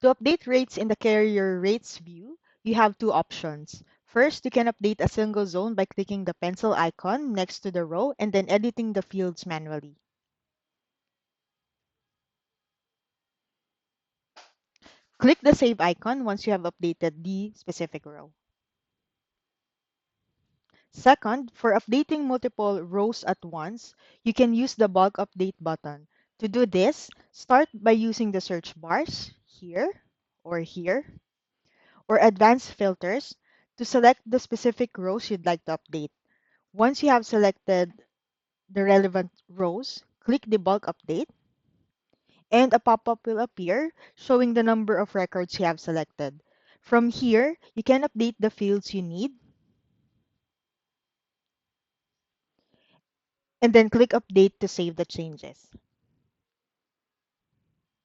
To update rates in the carrier rates view, you have two options. First, you can update a single zone by clicking the pencil icon next to the row and then editing the fields manually. Click the save icon once you have updated the specific row. Second, for updating multiple rows at once, you can use the bulk update button. To do this, start by using the search bars here, or advanced filters to select the specific rows you'd like to update. Once you have selected the relevant rows, click the bulk update, and a pop-up will appear showing the number of records you have selected. From here, you can update the fields you need and then click update to save the changes.